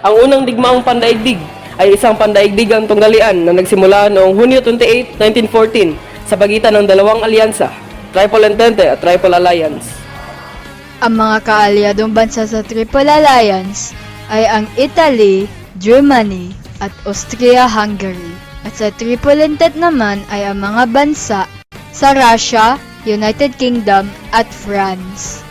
Ang unang digmaang pandaigdig ay isang pandaigdigang tunggalian na nagsimula noong Hunyo 28, 1914 sa pagitan ng dalawang alyansa, Triple Entente at Triple Alliance. Ang mga kaalyadong bansa sa Triple Alliance ay ang Italy, Germany at Austria-Hungary. At sa Triple Entente naman ay ang mga bansa sa Russia, United Kingdom at France.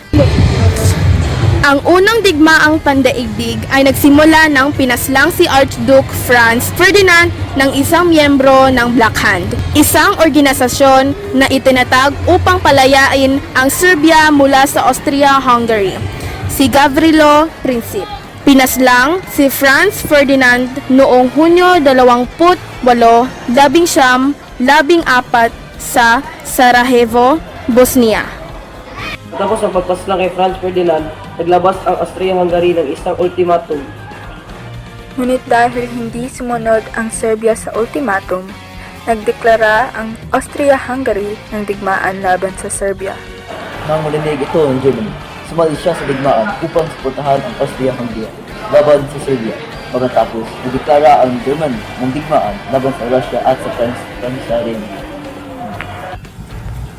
Ang unang digmaang pandaigdig ay nagsimula nang pinaslang si Archduke Franz Ferdinand ng isang miyembro ng Black Hand, isang organisasyon na itinatag upang palayain ang Serbia mula sa Austria-Hungary, si Gavrilo Princip. Pinaslang si Franz Ferdinand noong Hunyo 28, 1914 sa Sarajevo, Bosnia. Tapos ang pagpaslang kay Franz Ferdinand, naglabas ang Austria-Hungary ng isang ultimatum. Ngunit dahil hindi sumunod ang Serbia sa ultimatum, nagdeklara ang Austria-Hungary ng digmaan laban sa Serbia. Nang marinig ito ng Germany, sumali siya sa digmaan upang suportahan ang Austria-Hungary laban sa Serbia. Pagkatapos, nagdeklara ang Germany ng digmaan laban sa Russia at sa Pransya rin.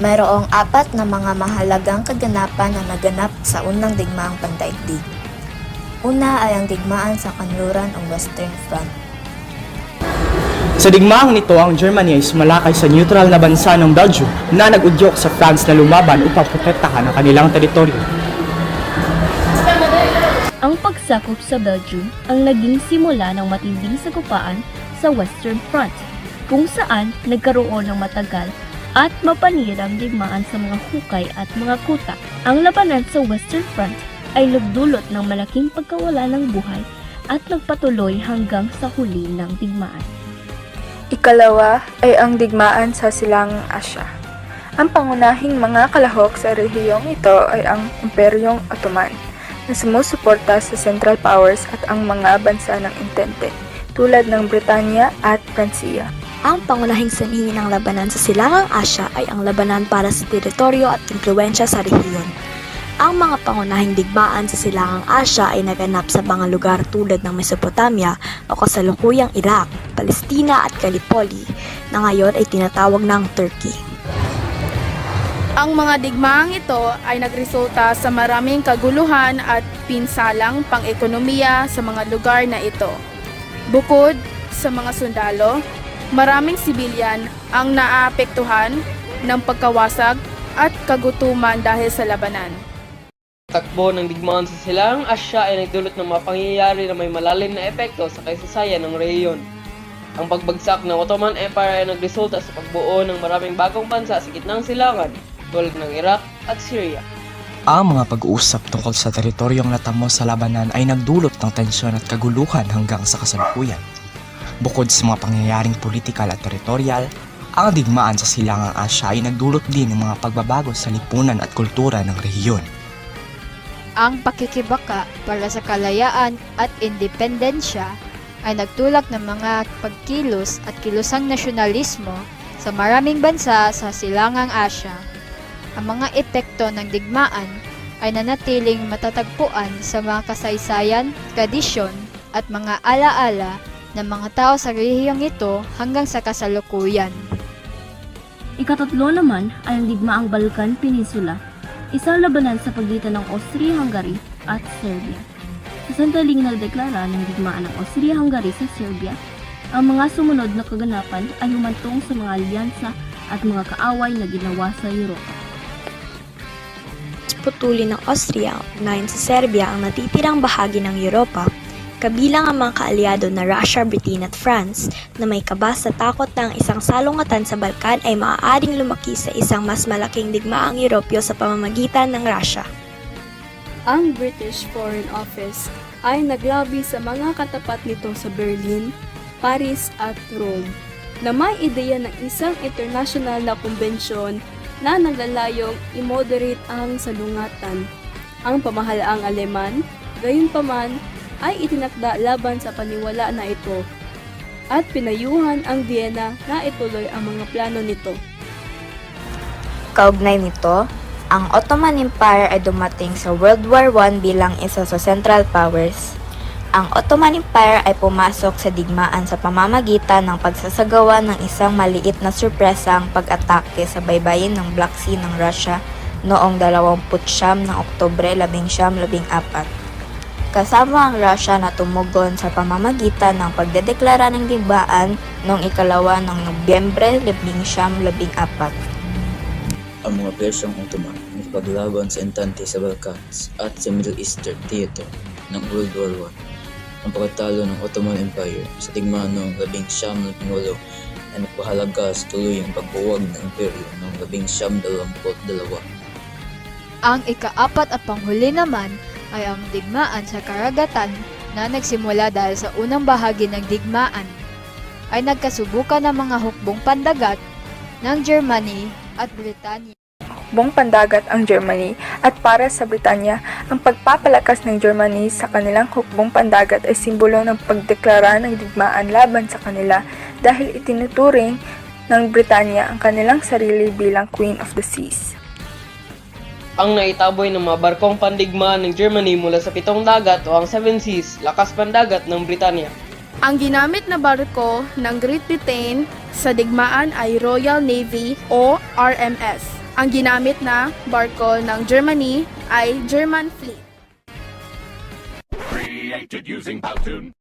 Mayroong apat na mga mahalagang kaganapan na naganap sa unang digmaang pandaigdig. Una ay ang digmaan sa kanluran o Western Front. Sa digmaang nito, ang Germany ay sumalakay sa neutral na bansa ng Belgium na nag-udyok sa France na lumaban upang protektahan ang kanilang teritoryo. Ang pagsakop sa Belgium ang naging simula ng matinding sagupaan sa Western Front, kung saan nagkaroon ng matagal at mapanirang digmaan sa mga hukay at mga kuta. Ang labanan sa Western Front ay nagdulot ng malaking pagkawala ng buhay at nagpatuloy hanggang sa huli ng digmaan. Ikalawa ay ang digmaan sa Silangang Asya. Ang pangunahing mga kalahok sa rehiyong ito ay ang Imperyong Ottoman, na sumusuporta sa Central Powers at ang mga bansa ng Entente, tulad ng Britanya at Pransiya. Ang pangunahing sanhi ng labanan sa Silangang Asya ay ang labanan para sa teritoryo at impluwensya sa rehiyon. Ang mga pangunahing digmaan sa Silangang Asya ay naganap sa mga lugar tulad ng Mesopotamia o kasalukuyang Iraq, Palestina at Gallipoli, na ngayon ay tinatawag ng Turkey. Ang mga digmaang ito ay nagresulta sa maraming kaguluhan at pinsalang pang-ekonomiya sa mga lugar na ito. Bukod sa mga sundalo, maraming sibilyan ang naaapektuhan ng pagkawasag at kagutuman dahil sa labanan. Takbo ng digmaan sa Silangang Asya ay nagdulot ng mga pangyayari na may malalim na epekto sa kasaysayan ng rehiyon. Ang pagbagsak ng Ottoman Empire ay nagresulta sa pagbuo ng maraming bagong bansa sa gitnang silangan tulad ng Iraq at Syria. Ang mga pag-uusap tungkol sa teritoryong natamo sa labanan ay nagdulot ng tensyon at kaguluhan hanggang sa kasalukuyan. Bukod sa mga pangyayaring politikal at teritorial, ang digmaan sa Silangang Asya ay nagdulot din ng mga pagbabago sa lipunan at kultura ng rehiyon. Ang pakikibaka para sa kalayaan at independensya ay nagtulak ng mga pagkilos at kilusang nasyonalismo sa maraming bansa sa Silangang Asya. Ang mga epekto ng digmaan ay nanatiling matatagpuan sa mga kasaysayan, tradisyon at mga alaala ng mga tao sa rehiyong ito hanggang sa kasalukuyan. Ikatatlo naman ay ang digmaang Balkan Peninsula, isang labanan sa pagitan ng Austria-Hungary at Serbia. Sa sandaling nagdeklara ng digmaan ng Austria-Hungary sa Serbia, ang mga sumunod na kaganapan ay humantong sa mga alyansa at mga kaaway na ginawa sa Europa. Putulin ng Austria ugnayan sa Serbia ang natitirang bahagi ng Europa, kabilang ang mga kaalyado na Russia, Britain at France, na may kabas sa takot na ang isang salungatan sa Balkan ay maaaring lumaki sa isang mas malaking digmaang Europeo sa pamamagitan ng Russia. Ang British Foreign Office ay naglabi sa mga katapat nito sa Berlin, Paris at Rome, na may ideya ng isang international na kumbensyon na naglalayong i-moderate ang salungatan. Ang pamahalaang Aleman, gayunpaman, ay itinakda laban sa paniwala na ito at pinayuhan ang Vienna na ituloy ang mga plano nito. Kaugnay nito, ang Ottoman Empire ay dumating sa World War I bilang isa sa Central Powers. Ang Ottoman Empire ay pumasok sa digmaan sa pamamagitan ng pagsasagawa ng isang maliit na sorpresang pag-atake sa baybayin ng Black Sea ng Russia noong 29 ng Oktubre 1914. Kasama ang Russia na tumugon sa pamamagitan ng pagdedeklara ng digmaan noong 2 ng Nobyembre 1914. Ang mga Persyang Ottoman nakipaglaban sa Entente sa Balkans at sa Middle Eastern Theater ng World War I. Ang pagkatalo ng Ottoman Empire sa digmaan noong 19 ng Pinulo ay nagpahalaga sa tuluyang pagbuwag ng imperyo noong 1922. Ang ika-4 at panghuli naman ay ang digmaan sa karagatan na nagsimula dahil sa unang bahagi ng digmaan ay nagkasubukan ng mga hukbong pandagat ng Germany at Britanya. Hukbong pandagat ang Germany at para sa Britanya, ang pagpapalakas ng Germany sa kanilang hukbong pandagat ay simbolo ng pagdeklara ng digmaan laban sa kanila dahil itinuturing ng Britanya ang kanilang sarili bilang Queen of the Seas. Ang naitaboy ng mga barkong pandigmaan ng Germany mula sa 7 dagat o ang 7 Seas, lakas pandagat ng Britanya. Ang ginamit na barko ng Great Britain sa digmaan ay Royal Navy o RMS. Ang ginamit na barko ng Germany ay German Fleet. Created using Powtoon.